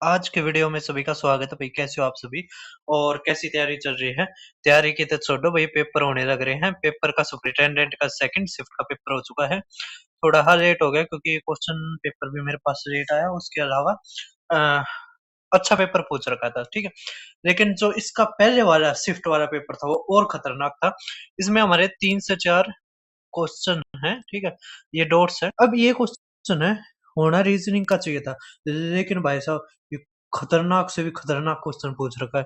आज के वीडियो में सभी का स्वागत है भाई। कैसे हो आप सभी और कैसी तैयारी चल रही है? तैयारी की तो छोड़ो भाई, पेपर होने लग रहे हैं। पेपर का सुपरिटेंडेंट का सेकंड शिफ्ट का पेपर हो चुका है। थोड़ा हाँ लेट हो गया क्योंकि क्वेश्चन पेपर भी मेरे पास लेट आया। उसके अलावा अ, अच्छा पेपर पूछ रखा था, ठीक है। लेकिन जो इसका पहले वाला शिफ्ट वाला पेपर था वो और खतरनाक था। इसमें हमारे 3 से 4 क्वेश्चन है, ठीक है। ये डॉट्स है। अब ये क्वेश्चन है, होना रीजनिंग का चाहिए था, लेकिन भाई साहब ये खतरनाक से भी खतरनाक क्वेश्चन पूछ रखा है।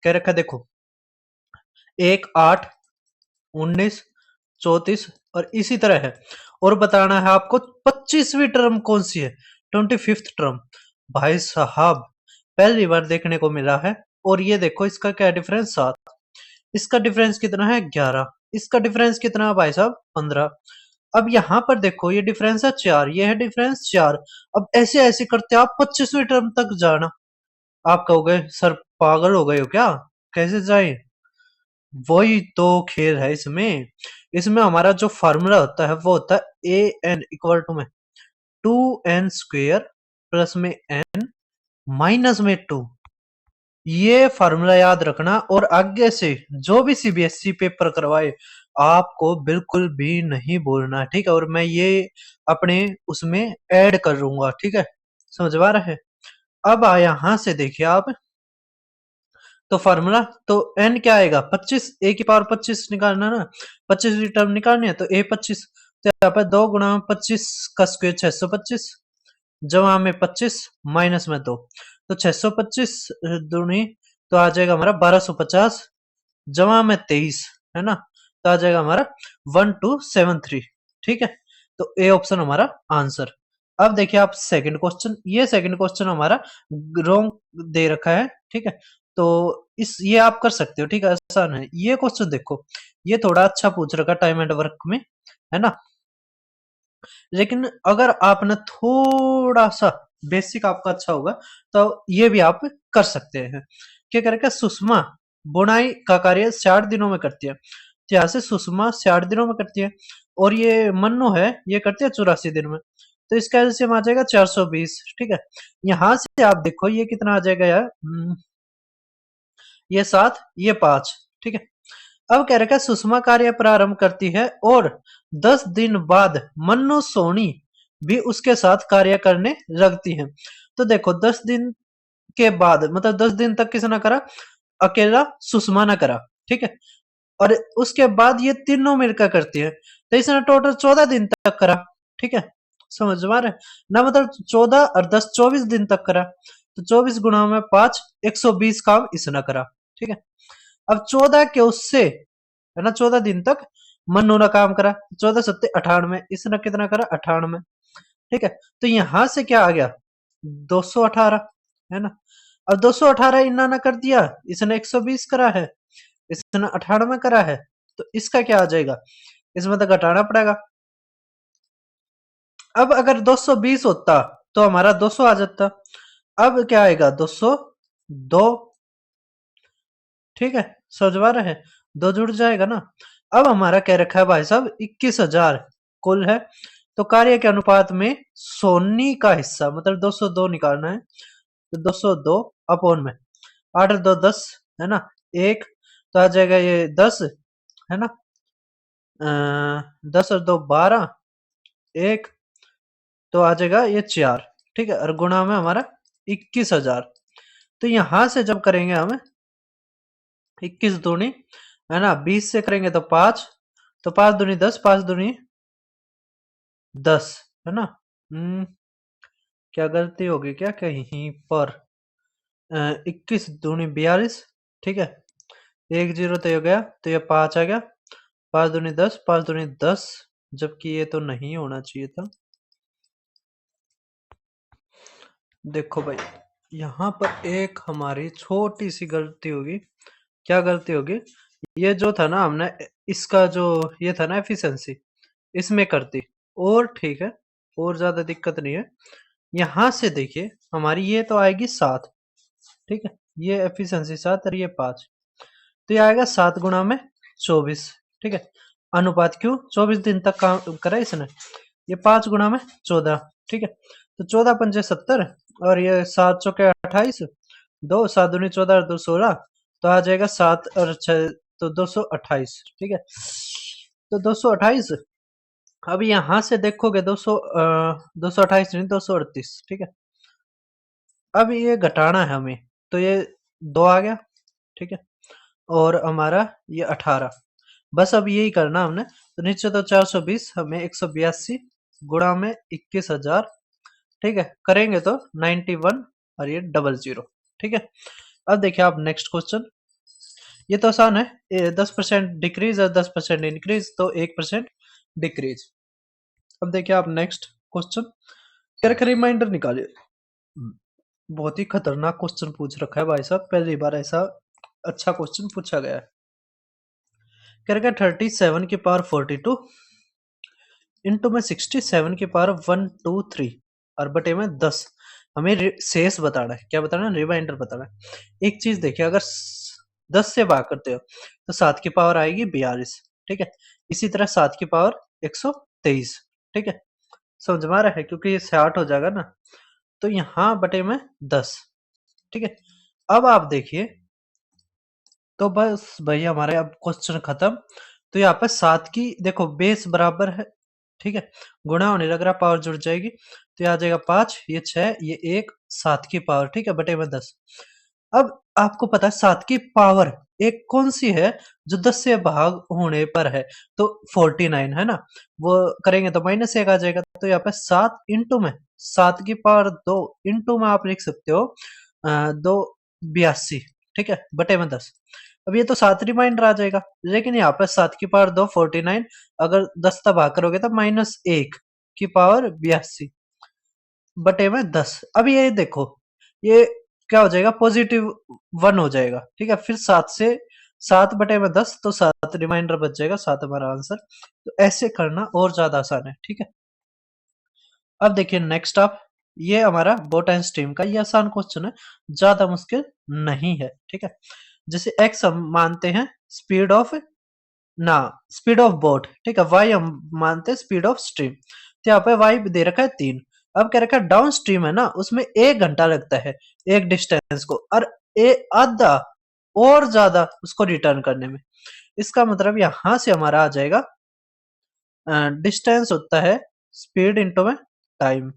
कह रखा है देखो, 1, 8, 19, 34 और इसी तरह है। और बताना है आपको 25वीं टर्म कौन सी है, 25th टर्म। भाई साहब पहली बार देखने को मिला है। और ये देखो इसका क्या डिफरेंस, 7। इसका डिफरेंस कितना है, 11। इसका डिफरेंस कितना है भाई साहब, 15। अब यहाँ पर देखो ये डिफरेंस है 4, ये है डिफरेंस 4। अब ऐसे ऐसे करते आप 25वीं टर्म तक जाना। आप कहोगे सर पागल हो गए हो क्या, कैसे जाए? वही तो खेल है इसमें। इसमें हमारा जो फार्मूला होता है वो होता है ए एन इक्वल टू में 2n² प्लस में n माइनस में 2। ये फार्मूला याद रखना और आगे से जो भी सीबीएसई पेपर करवाए आपको बिल्कुल भी नहीं बोलना, ठीक है। और मैं ये अपने उसमें ऐड कर लूंगा, ठीक है। समझ आ रहा है? अब यहां से देखिए आप, तो फार्मूला तो n क्या आएगा, 25। ए की पावर 25 निकालना ना, 25 टर्म निकालनी है तो ए 25। तो यहाँ पर 2 × 25 का स्क्वायर 625, जमा में 25 माइनस में 2, तो 625 दूनी तो आ जाएगा हमारा 1250, जमा में 23, है ना। तो आ जाएगा हमारा 1273, ठीक है। तो ए ऑप्शन हमारा आंसर। अब देखिए आप सेकंड क्वेश्चन, ये सेकंड क्वेश्चन हमारा रॉन्ग दे रखा है, ठीक है। तो इस ये आप कर सकते हो, ठीक है, आसान है। ये क्वेश्चन देखो, ये थोड़ा अच्छा पूछ रखा टाइम एंड वर्क में, है ना। लेकिन अगर आपने थोड़ा सा बेसिक आपका अच्छा होगा तो ये भी आप कर सकते हैं। क्या करेगा, सुषमा बुनाई का कार्य 60 दिनों में करती है। तो यहाँ से सुषमा 60 दिनों में करती है और ये मन्नू है ये करती है 84 दिन में। तो इसका एलसीएम आ जाएगा 420, ठीक है। यहाँ से आप देखो ये कितना आ जाएगा यार, ये 7 ये 5, ठीक है। अब कह रखा है सुषमा कार्य प्रारंभ करती है और 10 दिन बाद मन्नू सोनी भी उसके साथ कार्य करने लगती है। तो देखो 10 दिन के बाद मतलब 10 दिन तक किसने करा, अकेला सुषमा ने करा, ठीक है। और उसके बाद ये तीनों मिलकर करती है, तो इसने टोटल 14 दिन तक करा, ठीक है। समझ में आ रहा है ना, मतलब 14 और 10 24 दिन तक करा। तो 24 गुणा में 5 120 काम इसने करा, ठीक है। अब 14 के उससे, है ना, 14 दिन तक मन्नू ने काम करा, 14×7 = 98, इसने कितना करा 98, ठीक है। तो यहां से क्या आ गया 218, है ना। अब 218 इन्ना ने कर दिया, इसने 120 करा है, इसने 98 करा है। तो इसका क्या आ जाएगा, इसमें तो घटाना पड़ेगा। अब अगर 220 होता तो हमारा 200 आ जाता। अब क्या आएगा 202, ठीक है। समझवा रहे हैं, 2 जुड़ जाएगा ना। अब हमारा क्या रखा है भाई साहब 21,000 कुल है। तो कार्य के अनुपात में सोनी का हिस्सा मतलब 202 निकालना है। तो 202 अपॉन में 8 और 2 10, है ना, 1। तो आ जाएगा ये 10, है ना। 10 और 2 12, 1। तो आ जाएगा ये 4, ठीक है। और गुणा में हमारा 21,000। तो यहां से जब करेंगे हम 21 दूनी, है ना, 20 से करेंगे तो 5, तो 5 दूनी 10, 5 दूनी 10, है ना। क्या गलती होगी क्या कहीं पर, 21 दूनी 42, ठीक है। 1 0 तो ये हो गया, तो ये 5 आ गया, 5 दूनी 10, 5 दूनी 10, जबकि ये तो नहीं होना चाहिए था। देखो भाई यहाँ पर एक हमारी छोटी सी गलती होगी। क्या गलती होगी, ये जो था ना हमने इसका जो ये था ना एफिशिएंसी, इसमें कर दी और ठीक है, और ज्यादा दिक्कत नहीं है। यहां से देखिए हमारी ये तो आएगी 7, ठीक है। ये एफिशिएंसी 7 और ये 5, तो ये आएगा 7 गुणा में 24, ठीक है। अनुपात क्यों, 24 दिन तक काम करा इसने, ये 5 गुणा में 14, ठीक है। तो 14 पंजे 70 और ये 7 चौके 28, 2 7 दूनी 14 और 2 16, तो आ जाएगा 7 और 6 तो 228। ठीक है, तो 228। अब यहां से देखोगे 228 नहीं 238। ठीक है, अब ये घटाना है हमें, तो ये 2 आ गया। ठीक है, और हमारा ये 18, बस अब यही करना हमने। तो नीचे तो 420, हमें 182 गुणा में 21,000। ठीक है, करेंगे तो 91 और ये 00। ठीक है, अब देखिए आप नेक्स्ट क्वेश्चन, ये तो आसान है। 10% डिक्रीज और 10% इंक्रीज, तो 1% डिक्रीज। अब देखिए आप नेक्स्ट क्वेश्चन, क्या रिमाइंडर निकालिए। बहुत ही खतरनाक क्वेश्चन पूछ रखा है भाई साहब, पहली बार ऐसा अच्छा क्वेश्चन पूछा गया है। क्या 37 की पावर 42 इंटू में 67 की पावर 123 और बटे में 10। हमें शेष बताना है। क्या बताना है? रिमाइंडर बताना है। एक चीज देखिए, अगर 10 से भाग करते हो तो 7 की पावर आएगी 42। ठीक है, इसी तरह 7 की पावर 123। ठीक है, समझ में आ रहा है? क्योंकि ये 60 हो जाएगा ना, तो यहां बटे में 10। ठीक है, अब आप देखिए, तो बस भाई हमारे अब क्वेश्चन खत्म। तो यहाँ पे 7 की देखो बेस बराबर है। ठीक है, गुणा होने लग रहा, पावर जुड़ जाएगी, तो यहाँ आ जाएगा 5, ये 6, ये 1, 7 की पावर। ठीक है, बटे में 10। अब आपको पता है 7 की पावर एक कौन सी है जो 10 से भाग होने पर है, तो 49 है ना। वो करेंगे तो -1 आ जाएगा। तो यहाँ पे 7 इंटू में 7 की पावर 2 इंटू में आप लिख सकते हो 282। ठीक है, बटे में 10। अब ये तो 7 रिमाइंडर आ जाएगा, लेकिन यहाँ पे 7 की पावर 2 49, अगर 10 तक भाग करोगे तो -1 की पावर 82 बटे में 10। अब ये देखो, ये क्या हो जाएगा? +1 हो जाएगा। ठीक है, फिर 7 से 7 बटे में 10, तो 7 रिमाइंडर बच जाएगा, 7 हमारा आंसर। तो ऐसे करना और ज्यादा आसान है। ठीक है, अब देखिए नेक्स्ट आप, ये हमारा बोट एंड स्ट्रीम का ये आसान क्वेश्चन है, ज्यादा मुश्किल नहीं है। ठीक है, जैसे x हम मानते हैं स्पीड ऑफ ना स्पीड ऑफ बोट। ठीक है, y हम मानते हैं स्पीड ऑफ स्ट्रीम। तो यहाँ पे y दे रखा है 3। अब क्या रखा है? डाउन स्ट्रीम है ना, उसमें 1 घंटा लगता है एक डिस्टेंस को, और आधा और ज्यादा उसको रिटर्न करने में। इसका मतलब यहां से हमारा आ जाएगा, डिस्टेंस होता है स्पीड इंटू में टाइम।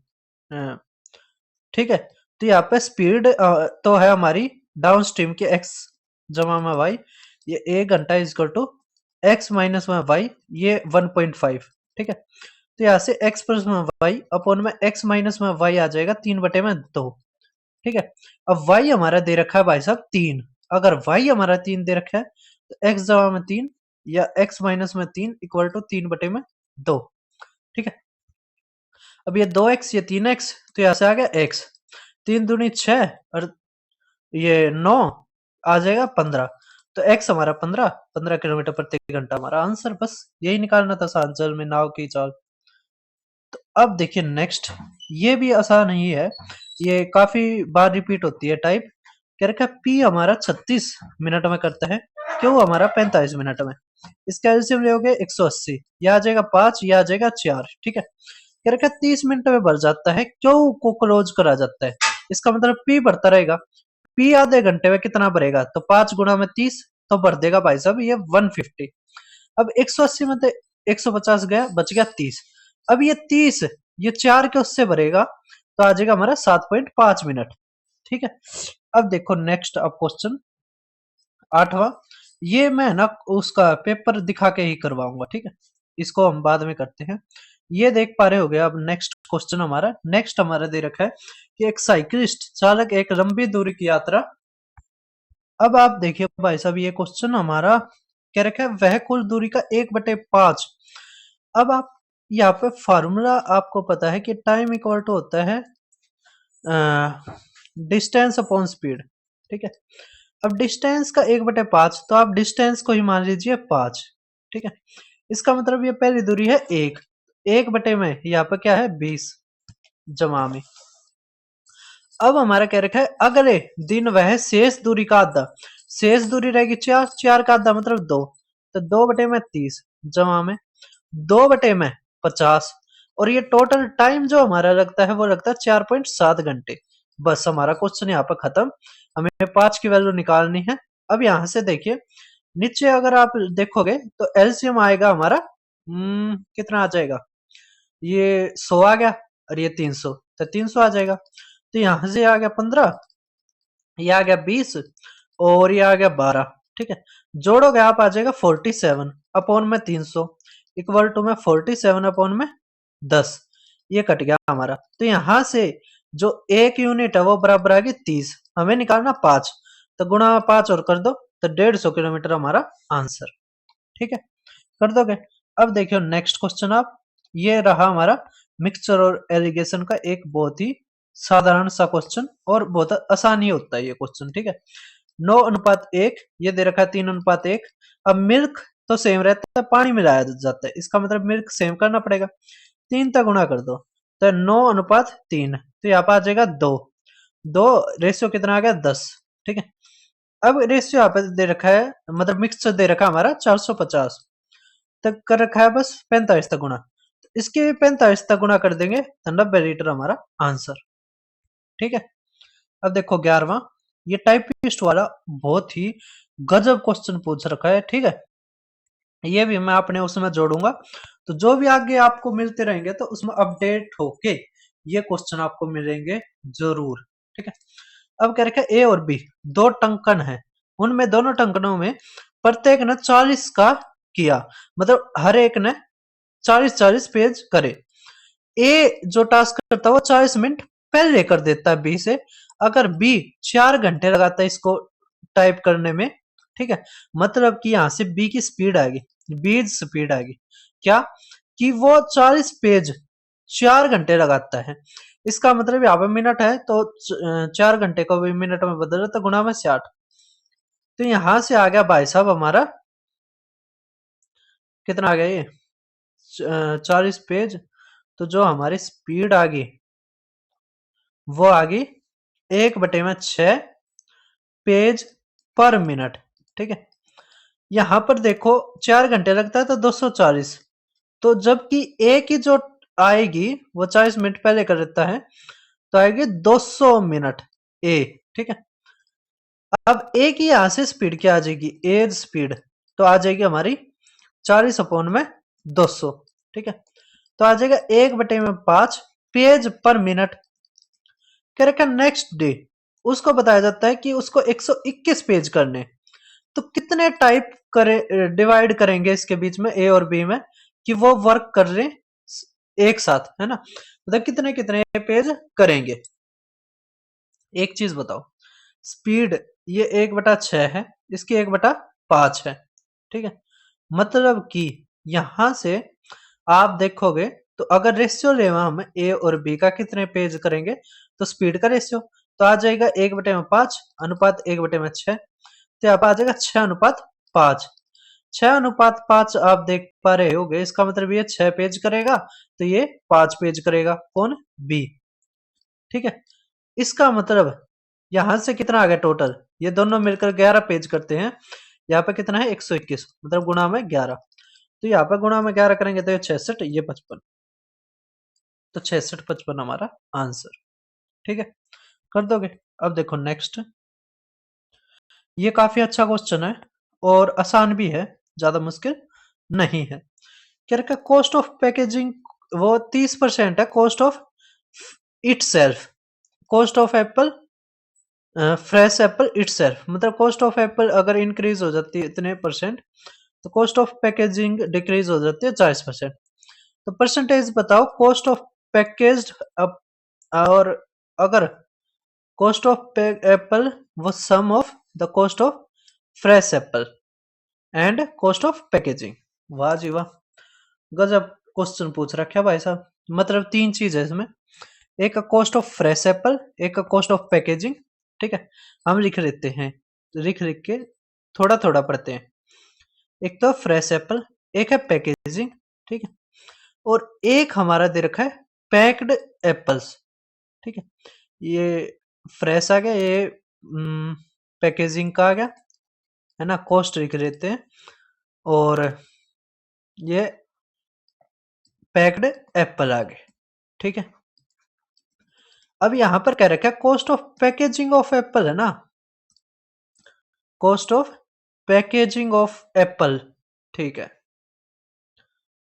ठीक है, तो यहाँ पे स्पीड तो है हमारी डाउन स्ट्रीम के x जमा में y, ये 1 घंटा इजकल टू x माइनस में y, ये 1.5। ठीक है, तो यहाँ से x प्लस में y अपॉन में x माइनस में y आ जाएगा 3/2। ठीक है, अब y हमारा दे रखा है भाई साहब 3। अगर y हमारा 3 दे रखा है, तो x जमा में 3 या x माइनस में 3 इक्वल टू 3/2। ठीक है, अब ये 2x ये 3x, तो यहाँ से आ गया x, 3 दूनी 6 और ये 9 आ जाएगा 15। तो x हमारा 15 किलोमीटर प्रति घंटा हमारा आंसर। बस यही निकालना था सांचल में नाव की चाल। तो अब देखिए नेक्स्ट, ये भी आसान ही है, ये काफी बार रिपीट होती है टाइप। क्या रखा है? p हमारा 36 मिनट में करता है, क्यों हमारा 45 मिनट में। इसका एलसीएम लोगे 180, यह आ जाएगा 5, यह आ जाएगा 4। ठीक है, क्या रखा है? 30 मिनट में भर जाता है, क्यों को क्लोज करा जाता है। इसका मतलब p बढ़ता रहेगा। p आधे घंटे में कितना भरेगा? तो 5 गुणा में 30, तो भर देगा भाई साहब ये 150। अब 180 में तो 150 गया, बच गया 30। अब ये 30 ये 4 के उससे भरेगा, तो आ जाएगा हमारा 7.5 मिनट। ठीक है, अब देखो नेक्स्ट अब क्वेश्चन 8वां, ये मैं ना उसका पेपर दिखा के ही करवाऊंगा। ठीक है, इसको हम बाद में करते हैं। ये देख पा रहे हो गए। अब नेक्स्ट क्वेश्चन हमारा दे रखा है कि एक साइकिलिस्ट चालक एक लंबी दूरी की यात्रा। अब आप देखिए भाई साहब, ये क्वेश्चन हमारा क्या रखा है? वह कुल दूरी का 1/5। अब आप यहाँ पे फार्मूला आपको पता है कि टाइम इक्वल टू होता है डिस्टेंस अपॉन स्पीड। ठीक है, अब डिस्टेंस का 1/5, तो आप डिस्टेंस को ही मान लीजिए 5। ठीक है, इसका मतलब ये पहली दूरी है 1 बटे में यहाँ पे क्या है 20 जमा में। अब हमारा क्या रखा है? अगले दिन वह शेष दूरी का आधा, शेष दूरी रहेगी 4, 4 का आधा मतलब 2, तो 2/30 जमा में 2/50। और ये टोटल टाइम जो हमारा लगता है वो लगता है 4.7 घंटे। बस हमारा क्वेश्चन यहाँ पर खत्म। हमें 5 की वैल्यू निकालनी है। अब यहाँ से देखिए नीचे अगर आप देखोगे तो एलसीएम आएगा हमारा कितना आ जाएगा, ये 100 आ गया और ये 300, तो 300 आ जाएगा। तो यहाँ से आ गया 15, ये आ गया 20 और ये आ गया 12। ठीक है, जोड़ोगे आप आ जाएगा 47 अपॉन में 300 इक्वल टू में 47 अपॉन में 10। ये कट गया हमारा। तो यहां से जो एक यूनिट है वो बराबर आ गई 30, हमें निकालना 5, तो गुणा 5 और कर दो तो 150 किलोमीटर हमारा आंसर। ठीक है, कर दोगे। अब देखियो नेक्स्ट क्वेश्चन आप, ये रहा हमारा मिक्सचर और एलिगेशन का एक बहुत ही साधारण सा क्वेश्चन और बहुत आसान ही होता है ये क्वेश्चन। ठीक है, 9:1 ये दे रखा है 3:1। अब मिल्क तो सेम रहता है, पानी मिलाया जाता है, इसका मतलब मिल्क सेम करना पड़ेगा। 3 तक गुणा कर दो तो 9:3, तो यहाँ पर आ जाएगा 2। 2 रेशियो कितना आ गया 10। ठीक है, अब रेशियो यहाँ पे दे रखा है, मतलब मिक्सचर दे रखा है हमारा 450 तक कर रखा है, बस 45 तक गुणा। इसके भी 45 तक गुणा कर देंगे तो 90 लीटर हमारा आंसर। ठीक है, अब देखो 11वां, ये टाइपिस्ट वाला बहुत ही गजब क्वेश्चन पूछ रखा है। ठीक है, ये भी मैं अपने उसमें जोड़ूंगा, तो जो भी आगे आपको मिलते रहेंगे तो उसमें अपडेट होके ये क्वेश्चन आपको मिलेंगे जरूर। ठीक है, अब कह रखा है ए और बी दो टंकन है, उनमें दोनों टंकनों में प्रत्येक ने 40 का किया, मतलब हर एक ने 40-40 पेज करे। ए जो टास्क करता है वो 40 मिनट पहले कर देता है बी से। अगर बी 4 घंटे लगाता है इसको टाइप करने में, ठीक है, मतलब कि यहां से बी की स्पीड आ गई, बी स्पीड आ गई क्या, कि वो 40 पेज 4 घंटे लगाता है। इसका मतलब यहाँ पे मिनट है तो 4 घंटे को भी मिनट में बदल तो गुणा में 60। तो यहां से आ गया भाई साहब हमारा कितना आ गया, ये 40 पेज, तो जो हमारी स्पीड आ गई वो आ गई 1/6 पेज पर मिनट। ठीक है, यहां पर देखो 4 घंटे लगता है तो 240, तो जबकि ए की जो आएगी वो 40 मिनट पहले कर देता है तो आएगी 200 मिनट ए। ठीक है, अब ए की यहां से स्पीड क्या आ जाएगी, एज स्पीड तो आ जाएगी हमारी 40 अपॉन में 200। ठीक है, तो आ जाएगा 1/5 पेज पर मिनट। कह रखा नेक्स्ट डे उसको बताया जाता है कि उसको 121 पेज करने, तो कितने टाइप करे डिवाइड करेंगे इसके बीच में ए और बी में कि वो वर्क कर रहे एक साथ, है ना, मतलब कितने कितने पेज करेंगे। एक चीज बताओ, स्पीड ये 1/6 है, इसकी 1/5 है। ठीक है, मतलब कि यहां से आप देखोगे तो अगर रेशियो लेवा हम ए और बी का कितने पेज करेंगे तो स्पीड का रेशियो तो आ जाएगा 1/5 अनुपात 1/6, तो यहाँ पर आ जाएगा 6:5। 6:5 आप देख पा रहे होगे, इसका मतलब ये 6 पेज करेगा तो ये 5 पेज करेगा, कौन, बी। ठीक है, इसका मतलब यहां से कितना आ गया टोटल, ये दोनों मिलकर 11 पेज करते हैं। यहाँ पे कितना है 121, मतलब गुणा में 11, तो यहाँ पे गुणा में 11 करेंगे तो ये 66, ये 55, तो 66-55 हमारा आंसर। ठीक है, कर दोगे। अब देखो नेक्स्ट, ये काफी अच्छा क्वेश्चन है और आसान भी है, ज्यादा मुश्किल नहीं है। क्या रखा, कॉस्ट ऑफ पैकेजिंग वो 30% है, cost of it self, cost of Apple fresh Apple itself, मतलब कॉस्ट ऑफ एप्पल अगर इंक्रीज हो जाती है इतने परसेंट तो कॉस्ट ऑफ पैकेजिंग डिक्रीज हो जाती है 40%। तो परसेंटेज बताओ कॉस्ट ऑफ पैकेज्ड और अगर कॉस्ट ऑफ एप्पल वो sum of the cost of fresh apple and cost of packaging. वाह जी वाह, गजब क्वेश्चन पूछ रखा है भाई साहब। मतलब 3 चीज है इसमें, एक कॉस्ट ऑफ फ्रेश एप्पल, एक कॉस्ट ऑफ पैकेजिंग। ठीक है, हम लिख लेते हैं, लिख लिख के थोड़ा थोड़ा पढ़ते हैं। एक तो फ्रेश एप्पल, एक है पैकेजिंग, ठीक है, और एक हमारा दे रखा है पैक्ड एप्पल्स। ठीक है, ये फ्रेश आ गया, ये पैकेजिंग का आ गया, है ना, कॉस्ट लिख लेते हैं, और ये पैक्ड एप्पल आ गए। ठीक है, अब यहां पर कह रखा है cost of packaging of Apple है ना, cost of packaging of Apple. ठीक है,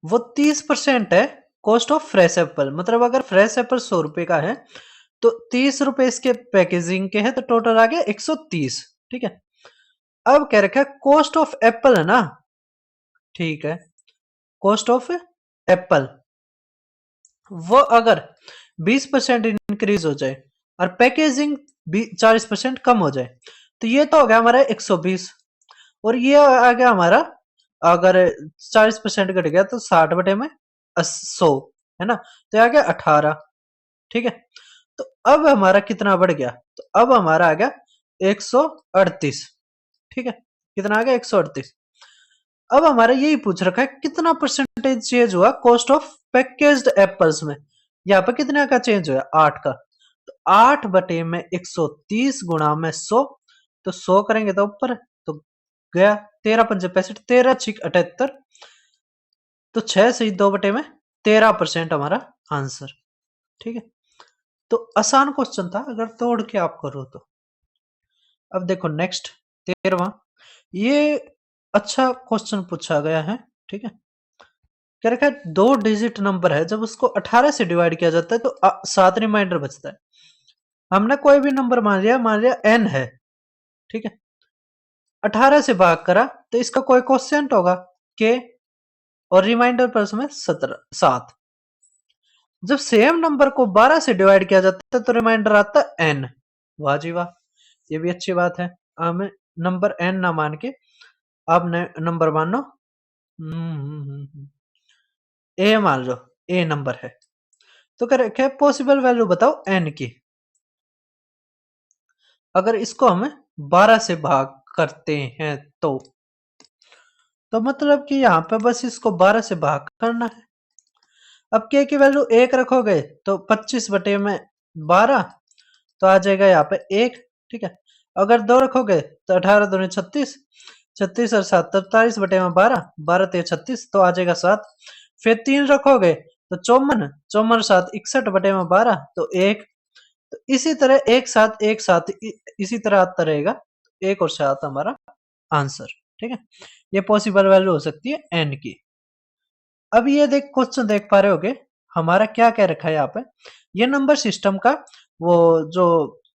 वो 30% है कॉस्ट ऑफ फ्रेश एप्पल। मतलब अगर फ्रेश एप्पल 100 रुपए का है तो 30 रुपए इसके पैकेजिंग के हैं, तो टोटल आ गया 130। ठीक है, अब कह रखा है कॉस्ट ऑफ एप्पल है ना। ठीक है, कॉस्ट ऑफ एप्पल वो अगर 20% इंक्रीज हो जाए और पैकेजिंग 40% कम हो जाए, तो ये तो हो गया हमारा 120, और ये आ गया हमारा, अगर 40% घट गया तो 60 बटे में 100 है ना, तो ये आ गया 18। ठीक है, तो अब हमारा कितना बढ़ गया, तो अब हमारा आ गया 138। ठीक है, कितना आ गया 138। अब हमारा यही पूछ रखा है कितना परसेंटेज चेंज हुआ कॉस्ट ऑफ पैकेज्ड एप्पल्स में। यहाँ पर कितना का चेंज हुआ, 8 का। तो 8 बटे में 130 गुणा में 100, तो 100 करेंगे तो ऊपर, तो गया 13 पंजे 65, 13 छिक 78, तो 6 से 2 बटे में 13% हमारा आंसर। ठीक है, तो आसान क्वेश्चन था अगर तोड़ के आप करो तो। अब देखो नेक्स्ट 13वां, ये अच्छा क्वेश्चन पूछा गया है। ठीक है, क्या रखा है, 2 डिजिट नंबर है, जब उसको 18 से डिवाइड किया जाता है तो 7 रिमाइंडर बचता है। हमने कोई भी नंबर मान लिया n है। ठीक है, 18 से भाग करा तो इसका कोई क्वोशिएंट होगा k, और रिमाइंडर पर उसमें 7। जब सेम नंबर को 12 से डिवाइड किया जाता है तो रिमाइंडर आता है n। वाह जी वाह, ये भी अच्छी बात है। हमें नंबर n ना मान के आप नंबर मानो ए मान लो, ए नंबर है। तो क्या पॉसिबल वैल्यू बताओ n की। अगर इसको हम 12 से भाग करते हैं तो मतलब कि यहाँ पे बस इसको 12 से भाग करना है। अब k की वैल्यू 1 रखोगे तो 25 बटे में 12, तो आ जाएगा यहाँ पे 1। ठीक है, अगर 2 रखोगे तो 18 दूनी 36, 36 और 7 43 बटे में 12, 12 ते 36, तो आ जाएगा 7। फिर 3 रखोगे तो 54, 54 और 7 61 बटे में 12, तो 1। तो इसी तरह एक साथ इसी तरह आता रहेगा, 1 और 7 हमारा आंसर। ठीक है, ये पॉसिबल वैल्यू हो सकती है n की। अब ये क्वेश्चन देख पा रहे होगे, हमारा क्या कह रखा है यहाँ पे, ये नंबर सिस्टम का वो जो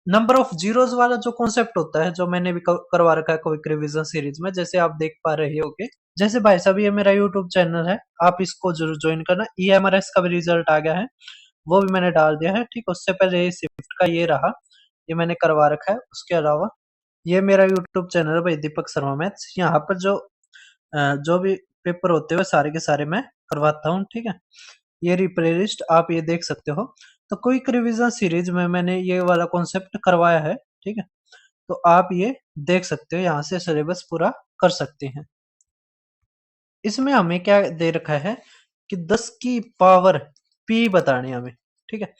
नंबर ऑफ जीरोस वाला जो कॉन्सेप्ट होता है, जो मैंने भी करवा रखा है क्विक रिवीजन सीरीज में, जैसे आप देख पा रहे होगे। जैसे भाई साहब ये मेरा यूट्यूब चैनल है, आप इसको जरूर ज्वाइन करना। EMRS का भी रिजल्ट आ गया है, वो भी मैंने डाल दिया है। ठीक, उससे पहले ये स्विफ्ट का ये रहा, ये मैंने करवा रखा है। उसके अलावा ये मेरा यूट्यूब चैनल है भाई दीपक शर्मा मैथ्स, यहाँ पर जो भी पेपर होते हुए सारे के सारे मैं करवाता हूँ। ठीक है, ये रिप्ले लिस्ट आप ये देख सकते हो। तो क्विक रिवीजन सीरीज में मैंने ये वाला कॉन्सेप्ट करवाया है। ठीक है, तो आप ये देख सकते हो, यहाँ से सिलेबस पूरा कर सकते हैं। इसमें हमें क्या दे रखा है कि 10 की पावर p बतानी है हमें। ठीक है,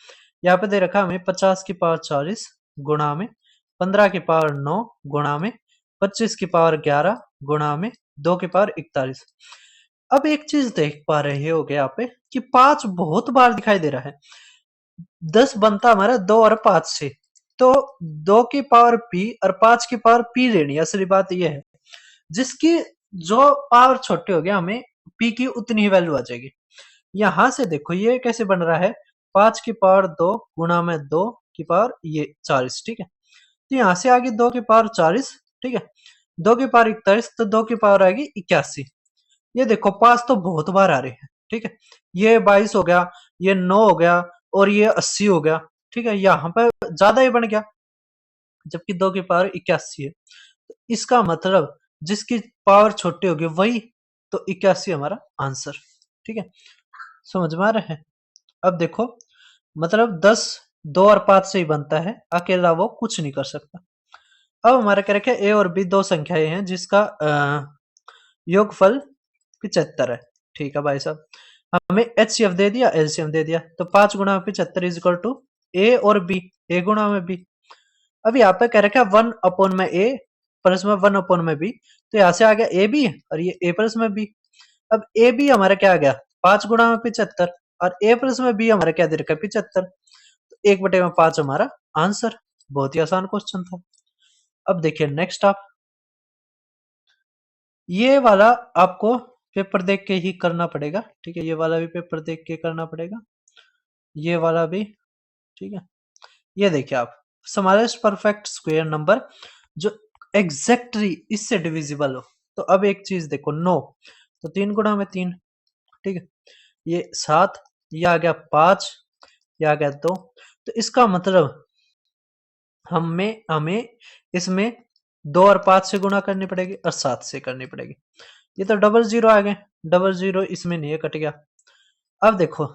यहाँ पे दे रखा है हमें 50 की पावर 40 गुणा में 15 की पावर 9 गुणा में 25 की पावर 11 गुणा में 2 की पावर 41। अब एक चीज देख पा रहे हो यहाँ पे कि 5 बहुत बार दिखाई दे रहा है। 10 बनता हमारा 2 और 5 से, तो 2 की पावर p और 5 की पावर p लेनी है। असली बात यह है, जिसकी जो पावर छोटी होगी हमें p की उतनी ही वैल्यू आ जाएगी। यहां से देखो ये कैसे बन रहा है, 5 की पावर 2 गुणा में 2 की पावर ये 40। ठीक है, तो यहां से आगे 2 की पावर 40। ठीक है, 2 की पावर 41, तो 2 की पावर आएगी 81। ये देखो 5 तो बहुत बार आ रहे हैं। ठीक है, ये 22 हो गया, ये 9 हो गया, और ये 80 हो गया। ठीक है, यहाँ पर ज्यादा ही बन गया, जबकि 2 की पावर 81 है। तो इसका मतलब जिसकी पावर छोटी होगी वही, तो 81 हमारा आंसर। ठीक है, समझ में आ रहा है। अब देखो मतलब 10 2 और 5 से ही बनता है, अकेला वो कुछ नहीं कर सकता। अब हमारा क्या रखे, ए और बी दो संख्याएं हैं जिसका योगफल 75 है। ठीक है भाई साहब, हमें एचसीएफ दे दिया, एलसीएम दे दिया, तो 5 गुणा 75 इज इक्वल टू ए और बी, ए गुणा में बी। अब यहाँ पे कह रखा है 1 अपॉन में ए प्लस में 1 अपॉन में बी, तो यहाँ से आ गया ए बी और ये ए प्लस में बी। अब ए बी हमारा क्या आ गया 5 गुणा में 75 और a प्लस में b हमारा क्या दे रखा है 75, तो 1/5 हमारा आंसर। बहुत ही आसान क्वेश्चन था। अब देखिए नेक्स्ट आप, ये वाला आपको पेपर देख के ही करना पड़ेगा, ठीक है, ये वाला भी पेपर देख के करना पड़ेगा, ये वाला भी, ठीक है। ये देखिए आप, स्मॉलेस्ट परफेक्ट स्क्वायर नंबर जो एग्जैक्टली इससे डिविजिबल हो। तो अब एक चीज देखो 9, तो 3 गुणा में 3, ठीक है, ये 7, ये आ गया 5, ये आ गया 2, तो इसका मतलब हमें इसमें 2 और 5 से गुणा करनी पड़ेगी और 7 से करनी पड़ेगी। ये तो डबल जीरो आ गए, डबल जीरो इसमें नहीं है, कट गया। अब देखो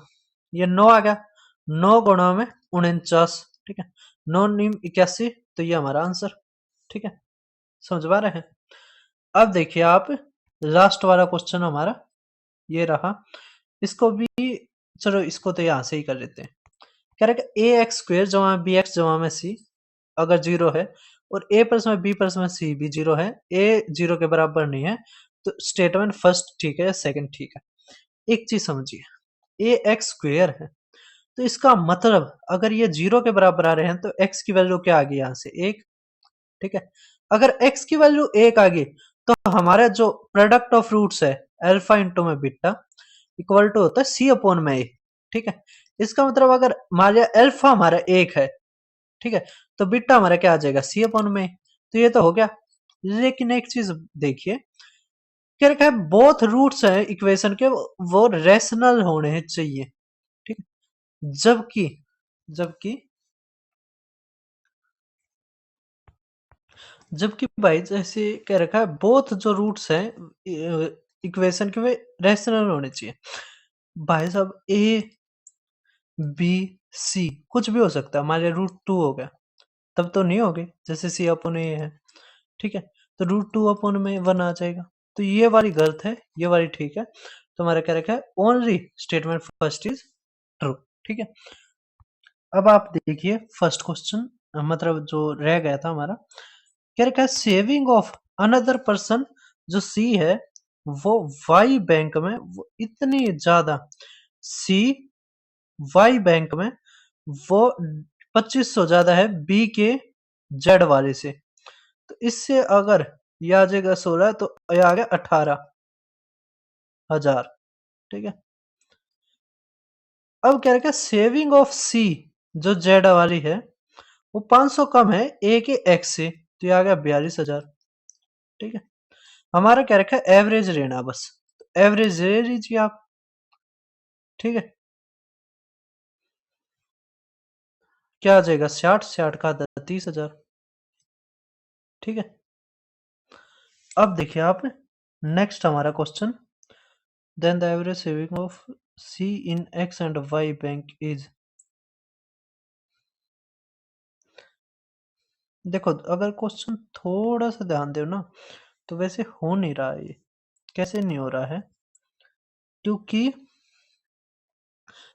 ये 9 आ गया, 9 गुणा में 49, ठीक है, 9 नीम 81, तो ये हमारा आंसर, ठीक है, समझ पा रहे हैं। अब देखिए आप, लास्ट वाला क्वेश्चन हमारा ये रहा, इसको भी चलो इसको तो यहां से ही कर लेते हैं। कह रहे कि ए एक्स स्क्वेयर जमा बी एक्स जमा में सी अगर जीरो है और ए प्लस में बी प्लस में सी भी जीरो है, ए जीरो के बराबर नहीं है, तो स्टेटमेंट फर्स्ट ठीक है या सेकंड ठीक है। एक चीज समझिए, ए एक्स स्क्वेयर है तो इसका मतलब अगर ये जीरो के बराबर आ रहे हैं तो एक्स की वैल्यू क्या आ गई यहाँ से 1, ठीक है। अगर एक्स की वैल्यू 1 आ गई तो हमारा जो प्रोडक्ट ऑफ रूट्स है अल्फा इंटू में बीटा इक्वल टू होता है सी अपॉन में ए, ठीक है। इसका मतलब अगर मान लिया अल्फा हमारा 1 है, ठीक है, तो बीटा हमारा क्या आ जाएगा सी अपॉन में, तो ये तो हो गया। लेकिन एक चीज देखिए, क्या रखा है बोथ रूट्स है इक्वेशन के वो रेशनल होने चाहिए, ठीक है। जबकि जबकि जबकि भाई जैसे कह रखा है बोथ जो रूट्स हैं इक्वेशन के वे रेशनल होने चाहिए। भाई साहब ए बी सी कुछ भी हो सकता है, मान लिया √2 हो गया, तब तो नहीं होगे जैसे सी अपॉन ए है, ठीक है, तो √2 अपॉन में 1 आ जाएगा, तो ये वाली गलत है, ये वाली ठीक है। तो हमारा क्या रखा है only statement first is true, ठीक है। अब आप देखिए फर्स्ट क्वेश्चन, मतलब जो रह गया था हमारा, क्या रखा है सेविंग ऑफ अनदर पर्सन, जो सी है वो वाई बैंक में वो इतनी ज्यादा, सी वाई बैंक में वो 2500 ज्यादा है बी के जेड वाले से, तो इससे अगर ये आ जाएगा 16 तो ये आ गया 18,000, ठीक है। अब क्या रखा सेविंग ऑफ सी जो जेड वाली है वो 500 कम है ए के एक्स से, तो ये आ गया 42,000, ठीक है। हमारा क्या रखा है एवरेज लेना बस, एवरेज ले लीजिए आप, ठीक है। क्या आ जाएगा 60 60 का 30,000, ठीक है। अब देखिए आप नेक्स्ट हमारा question, then the average saving of C in X and Y bank is, देखो अगर क्वेश्चन थोड़ा सा ध्यान दो ना तो वैसे हो नहीं रहा है, ये कैसे नहीं हो रहा है, क्योंकि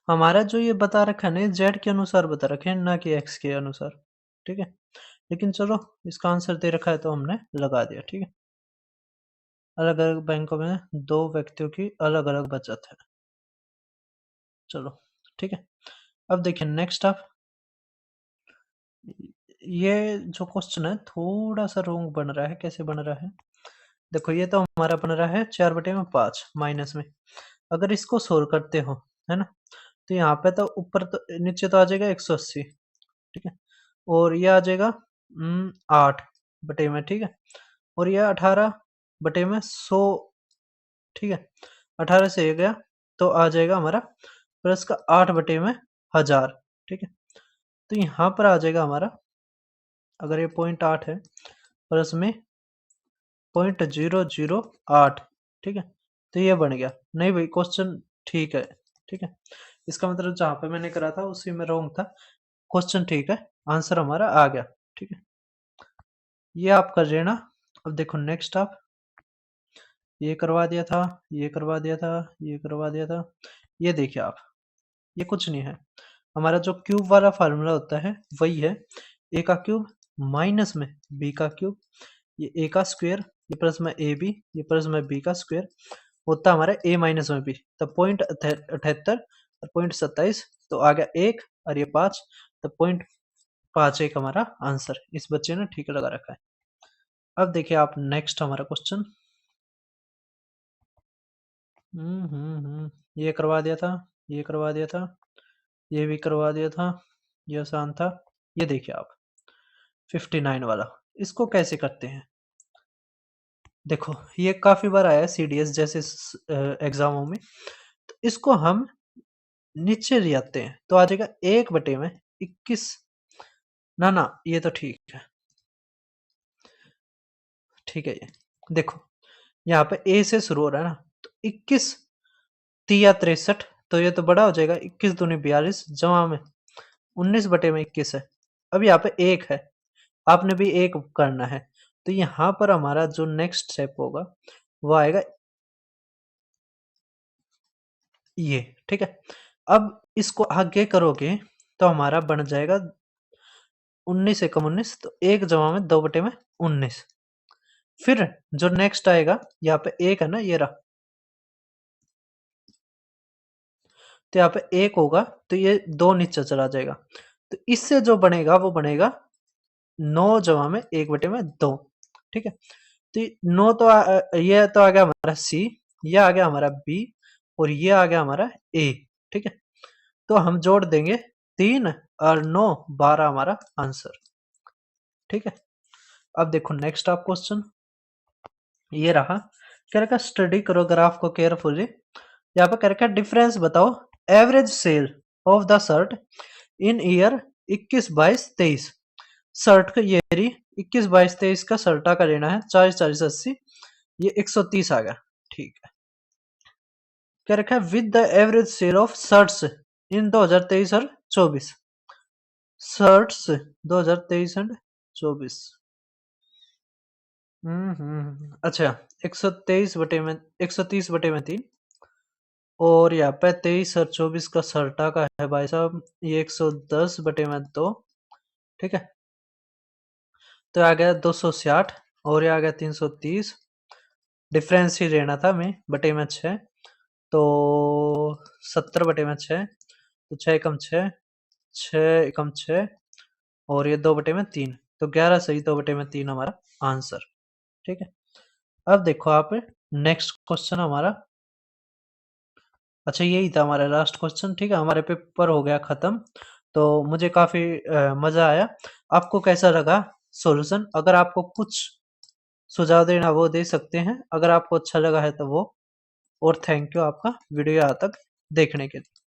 हमारा जो ये बता रखा है ना जेड के अनुसार बता रखे हैं ना कि एक्स के अनुसार, ठीक है। लेकिन चलो इसका आंसर दे रखा है तो हमने लगा दिया, ठीक है। अलग अलग बैंकों में दो व्यक्तियों की अलग अलग बचत है, चलो ठीक है। अब देखिए नेक्स्ट आप, ये जो क्वेश्चन है थोड़ा सा रोंग बन रहा है, कैसे बन रहा है देखो, ये तो हमारा बन रहा है 4/5 माइनस में, अगर इसको सोल्व करते हो है ना, तो यहाँ पे तो ऊपर तो नीचे तो आ जाएगा 180, ठीक है, और ये आ जाएगा 8/में, ठीक है, और ये 18/100, ठीक है, 18 से ये गया तो आ जाएगा हमारा प्लस का 8/1000, ठीक है। तो यहाँ पर आ जाएगा हमारा, अगर ये 0.8 है प्लस में 0.008, ठीक है, तो ये बन गया। नहीं भाई क्वेश्चन ठीक है, ठीक है, इसका मतलब जहां पे मैंने करा था उसी में रॉन्ग था, क्वेश्चन ठीक है, आंसर हमारा आ गया, ठीक है। ये आप कर लेना। अब देखो नेक्स्ट आप, ये करवा दिया था, ये करवा दिया था, ये करवा दिया था, ये देखिए आप, ये कुछ नहीं है, हमारा जो क्यूब वाला फार्मूला होता है वही है, ए का क्यूब माइनस में बी का क्यूब, ये ए का स्क्वायर, ये प्लस में ए बी, ये प्लस में बी का स्क्वायर, होता हमारा a माइनस में भी, तो 0.78 और 0.27, तो आ गया 1 और ये 5, तो 0.51 हमारा आंसर। इस बच्चे ने ठीक लगा रखा है। अब देखिए आप नेक्स्ट हमारा क्वेश्चन। ये करवा दिया था, ये करवा दिया था, ये भी करवा दिया था, ये आसान था। ये देखिए आप 59 वाला, इसको कैसे करते हैं। देखो ये काफी बार आया है सीडीएस जैसे एग्जामों में, तो इसको हम नीचे ले आते हैं तो आ जाएगा 1/21। ना ना ये तो ठीक है, ठीक है। ये देखो यहाँ पे ए से शुरू हो रहा है ना, तो 21 तिया 63, तो ये तो बड़ा हो जाएगा, 21 दूनी 42 जमा में 19/21 है। अब यहाँ पे एक है, आपने भी एक करना है, तो यहाँ पर हमारा जो नेक्स्ट स्टेप होगा वो आएगा ये, ठीक है। अब इसको आगे करोगे तो हमारा बन जाएगा 19 एकम 19, तो 1 जमा में 2/19। फिर जो नेक्स्ट आएगा यहाँ पे एक है ना, ये रहा, तो यहाँ पे एक होगा, तो ये 2 नीचे चला जाएगा, तो इससे जो बनेगा वो बनेगा 9 जमा में 1/2, ठीक है। तो 9 तो ये तो आ गया हमारा सी, ये आ गया हमारा बी, और ये आ गया हमारा ए, ठीक है। तो हम जोड़ देंगे 3 और 9 12 हमारा आंसर, ठीक है। अब देखो नेक्स्ट आप क्वेश्चन, ये रहा, कह रखा स्टडी करो ग्राफ को केयरफुली। यहाँ पे कह रखा डिफरेंस बताओ average sale of the shirt in year 21 22 23। Shirt का ये रही 21 22 23 का शर्टा का लेना है 40 40 80, ये 130 आ गया, ठीक है। क्या रखा है with the average sale of shirts in 2023 और 24। Shirts 2023 and 24। अच्छा 130/3 और यहाँ पे 23 और 24 का सर्टा का है भाई साहब, ये 110/2, ठीक है। तो आ गया 260 और ये आ गया 330, डिफरेंस ही लेना था मैं, बटे में 6, तो 70/6, तो 6 एकम 6, 6 एकम 6, और ये 2/3, तो 11 सही 2/3 हमारा आंसर, ठीक है। अब देखो आप नेक्स्ट क्वेश्चन हमारा, अच्छा यही था हमारा लास्ट क्वेश्चन, ठीक है। हमारे पेपर हो गया खत्म, तो मुझे काफी मजा आया। आपको कैसा लगा सॉल्यूशन? अगर आपको कुछ सुझाव देना वो दे सकते हैं, अगर आपको अच्छा लगा है तो वो। और थैंक यू आपका वीडियो यहाँ तक देखने के लिए।